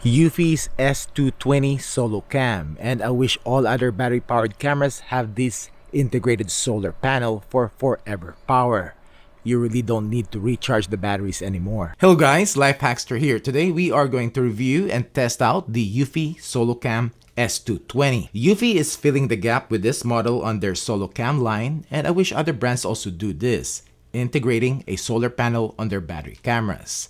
Eufy S220 SoloCam, and I wish all other battery-powered cameras have this integrated solar panel for forever power. You really don't need to recharge the batteries anymore. Hello guys, LifeHackster here. Today we are going to review and test out the Eufy SoloCam S220. Eufy is filling the gap with this model on their SoloCam line, and I wish other brands also do this, integrating a solar panel on their battery cameras.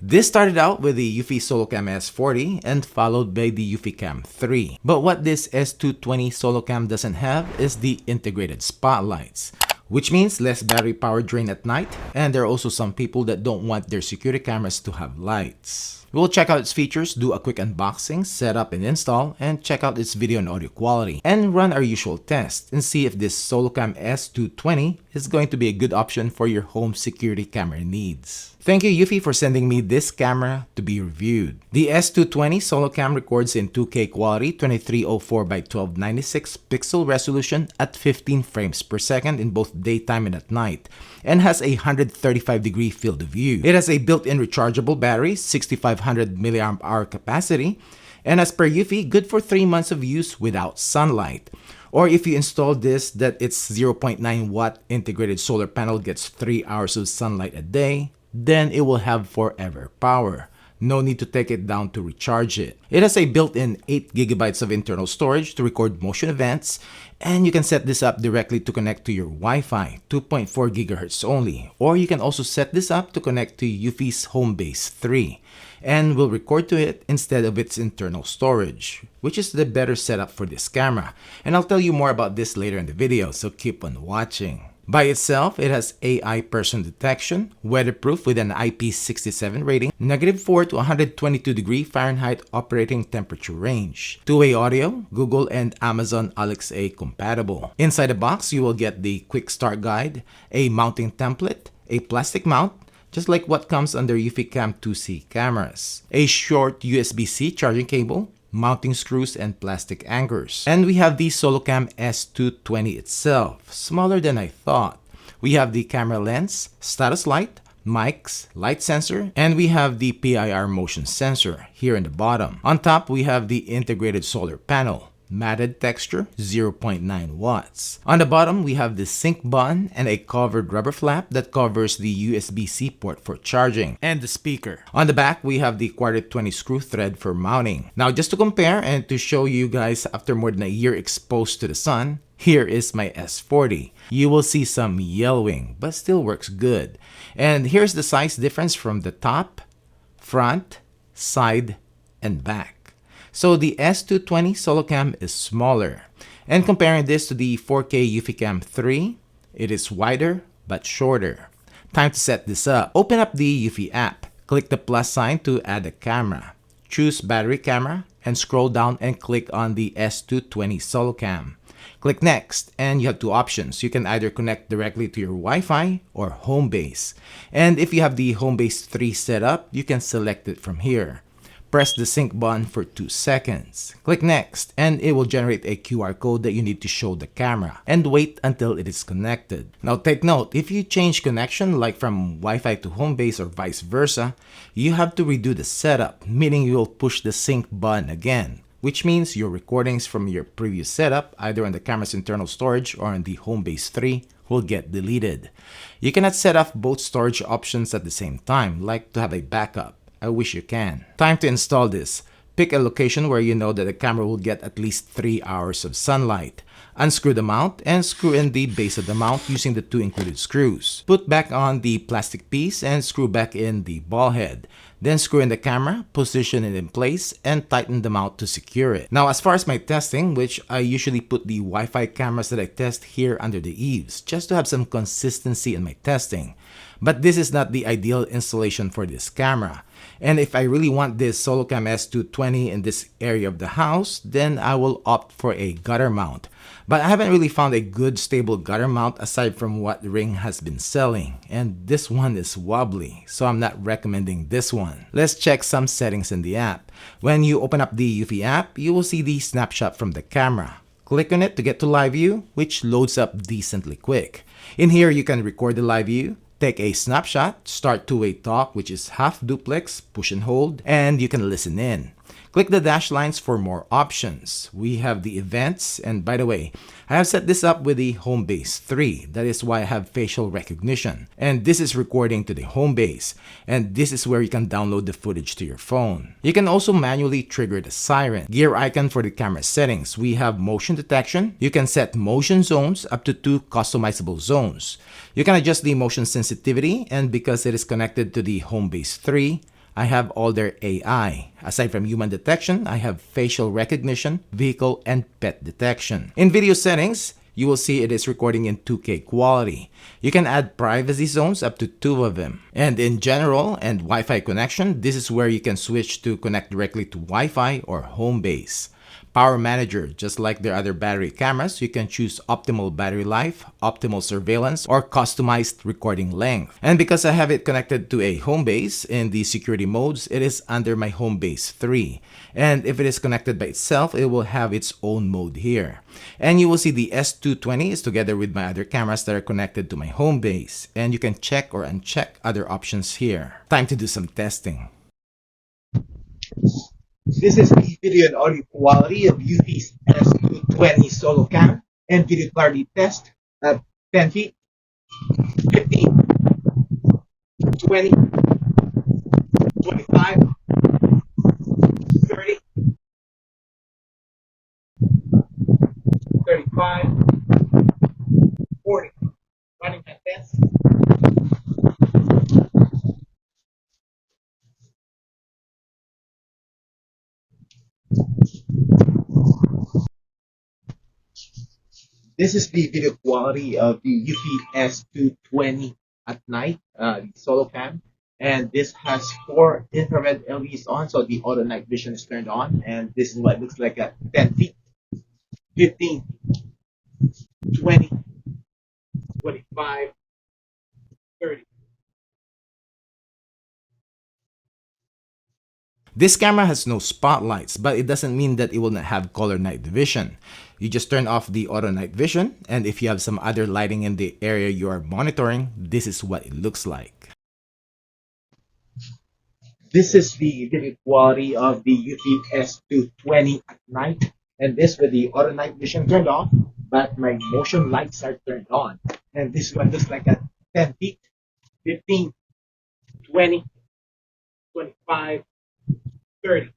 This started out with the Eufy SoloCam S40 and followed by the Eufy Cam 3. But what this S220 SoloCam doesn't have is the integrated spotlights, which means less battery power drain at night, and there are also some people that don't want their security cameras to have lights. We'll check out its features, do a quick unboxing, setup and install, and check out its video and audio quality, and run our usual test and see if this SoloCam S220 is going to be a good option for your home security camera needs. Thank you Eufy for sending me this camera to be reviewed. The S220 SoloCam records in 2K quality 2304 by 1296 pixel resolution at 15 frames per second in both daytime and at night, and has a 135-degree field of view. It has a built-in rechargeable battery, 6500 mAh capacity, and as per Eufy, good for 3 months of use without sunlight. Or if you install this, that its 0.9 watt integrated solar panel gets 3 hours of sunlight a day, then it will have forever power. No need to take it down to recharge it. It has a built-in 8 GB of internal storage to record motion events, and you can set this up directly to connect to your Wi-Fi, 2.4 GHz only. Or you can also set this up to connect to Eufy's Homebase 3, and will record to it instead of its internal storage, which is the better setup for this camera. And I'll tell you more about this later in the video, so keep on watching. By itself, it has AI person detection, weatherproof with an IP67 rating, -4 to 122 degree Fahrenheit operating temperature range, two-way audio, Google and Amazon Alexa compatible. Inside the box, you will get the quick start guide, a mounting template, a plastic mount, just like what comes under Eufy Cam 2C cameras, a short USB-C charging cable, mounting screws and plastic anchors. And we have the SoloCam S220 itself, smaller than I thought. We have the camera lens, status light, mics, light sensor, and we have the PIR motion sensor here in the bottom. On top, we have the integrated solar panel, matted texture, 0.9 watts. On the bottom, we have the sync button and a covered rubber flap that covers the USB-C port for charging, and the speaker. On the back, we have the quarter 20 screw thread for mounting. Now, just to compare and to show you guys after more than a year exposed to the sun, here is my S40. You will see some yellowing, but still works good. And here's the size difference from the top, front, side, and back. So the S220 SoloCam is smaller. And comparing this to the 4K Eufy Cam 3, it is wider but shorter. Time to set this up. Open up the Eufy app. Click the plus sign to add a camera. Choose battery camera and scroll down and click on the S220 SoloCam. Click next and you have two options. You can either connect directly to your Wi-Fi or Homebase. And if you have the Homebase 3 set up, you can select it from here. Press the sync button for 2 seconds. Click next and it will generate a QR code that you need to show the camera, and wait until it is connected. Now take note, if you change connection like from Wi-Fi to Homebase or vice versa, you have to redo the setup, meaning you will push the sync button again, which means your recordings from your previous setup, either on the camera's internal storage or on the Homebase 3, will get deleted. You cannot set off both storage options at the same time, like to have a backup. I wish you can. Time to install this. Pick a location where you know that the camera will get at least 3 hours of sunlight. Unscrew the mount and screw in the base of the mount using the 2 included screws. Put back on the plastic piece and screw back in the ball head. Then screw in the camera, position it in place, and tighten the mount to secure it. Now, as far as my testing, which I usually put the Wi-Fi cameras that I test here under the eaves, just to have some consistency in my testing. But this is not the ideal installation for this camera. And if I really want this SoloCam S220 in this area of the house, then I will opt for a gutter mount. But I haven't really found a good stable gutter mount aside from what Ring has been selling. And this one is wobbly, so I'm not recommending this one. Let's check some settings in the app. When you open up the Eufy app, you will see the snapshot from the camera. Click on it to get to live view, which loads up decently quick. In here, you can record the live view, take a snapshot, start two-way talk, which is half duplex, push and hold, and you can listen in. Click the dash lines for more options. We have the events, and by the way, I have set this up with the home base 3. That is why I have facial recognition. And this is recording to the home base. And this is where you can download the footage to your phone. You can also manually trigger the siren. Gear icon for the camera settings. We have motion detection. You can set motion zones up to 2 customizable zones. You can adjust the motion sensitivity, and because it is connected to the home base 3, I have all their AI. Aside from human detection, I have facial recognition, vehicle, and pet detection. In video settings, you will see it is recording in 2K quality. You can add privacy zones up to 2 of them. And in general and Wi-Fi connection, this is where you can switch to connect directly to Wi-Fi or home base. Power manager, just like their other battery cameras, you can choose optimal battery life, optimal surveillance, or customized recording length. And because I have it connected to a home base, in the security modes, it is under my home base 3. And if it is connected by itself, it will have its own mode here. And you will see the S220 is together with my other cameras that are connected to my home base. And you can check or uncheck other options here. Time to do some testing. This is the video and audio quality of Eufy S220 SoloCam and video clarity test at 10 feet, 15, 20, 25, 30, 35, 40. Running at test. This is the video quality of the Eufy S220 at night, the SoloCam. And this has 4 infrared LEDs on, so the auto night vision is turned on. And this is what it looks like at 10 feet, 15, 20, 25, 30. This camera has no spotlights, but it doesn't mean that it will not have color night vision. You just turn off the auto night vision, and if you have some other lighting in the area you are monitoring, this is what it looks like. This is the video quality of the Eufy S220 at night, and this with the auto night vision turned off, but my motion lights are turned on. And this one looks like at 10 feet, 15, 20, 25, 30.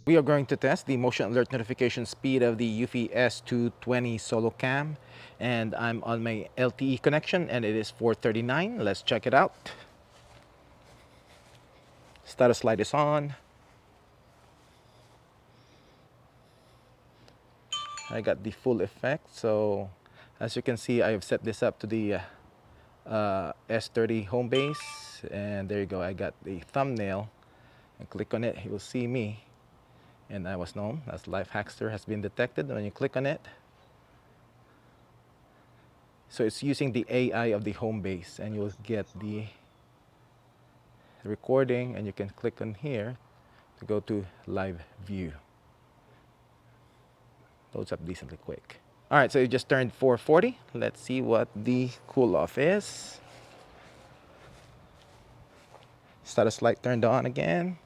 We are going to test the motion alert notification speed of the Eufy S220 SoloCam, and I'm on my LTE connection and it is 439. Let's check it out. Status light is on. I got the full effect, so as you can see, I have set this up to the S30 home base, and there you go. I got the thumbnail, and click on it, you will see me, and I was known as LifeHackster has been detected when you click on it. So it's using the AI of the home base, and you'll get the recording, and you can click on here to go to live view. Loads up decently quick. All right, so it just turned 440. Let's see what the cool off is. Status light turned on again.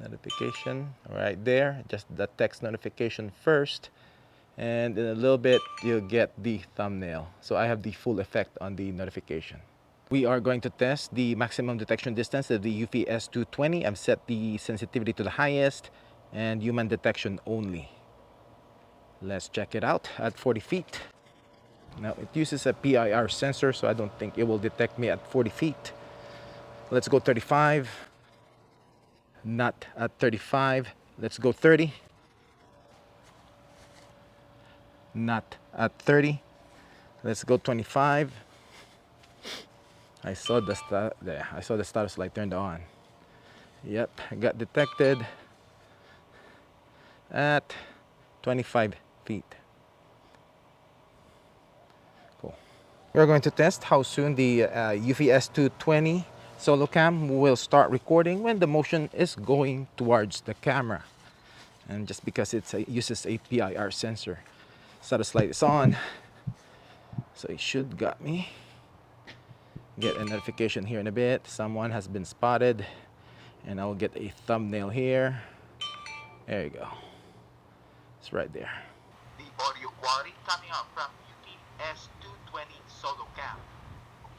Notification right there, just the text notification first, and in a little bit you'll get the thumbnail. So I have the full effect on the notification. We are going to test the maximum detection distance of the Eufy S220. I've set the sensitivity to the highest and human detection only. Let's check it out at 40 feet. Now it uses a PIR sensor, so I don't think it will detect me at 40 feet. Let's go 35. Not at 35. Let's go 30. Not at 30. Let's go 25. I saw the status light turned on. Yep, I got detected at 25 feet. Cool. We're going to test how soon the Eufy S220 SoloCam will start recording when the motion is going towards the camera. And just because it uses a PIR sensor. Status light is on, so it should got me. Get a notification here in a bit. Someone has been spotted. And I will get a thumbnail here. There you go. It's right there. The audio quality coming out from Eufy S220 SoloCam.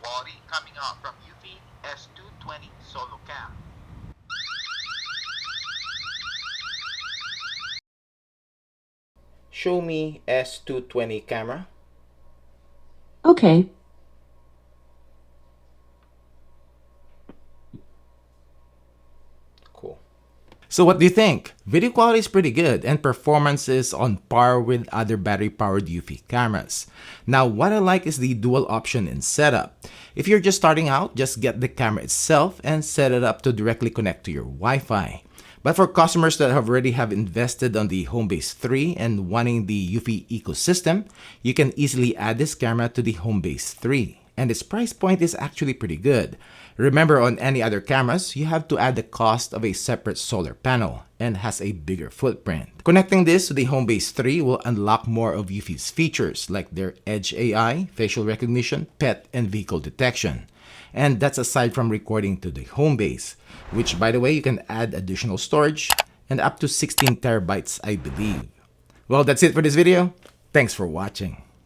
Quality coming out from Eufy S220 SoloCam. Show me S220 camera. Okay. Cool. So what do you think? Video quality is pretty good and performance is on par with other battery-powered Eufy cameras. Now what I like is the dual option in setup. If you're just starting out, just get the camera itself and set it up to directly connect to your Wi-Fi. But for customers that already have invested on the Homebase 3 and wanting the Eufy ecosystem, you can easily add this camera to the Homebase 3. And its price point is actually pretty good. Remember, on any other cameras, you have to add the cost of a separate solar panel and has a bigger footprint. Connecting this to the Homebase 3 will unlock more of Eufy's features like their Edge AI, facial recognition, pet, and vehicle detection. And that's aside from recording to the Homebase, which by the way, you can add additional storage and up to 16 terabytes, I believe. Well, that's it for this video. Thanks for watching.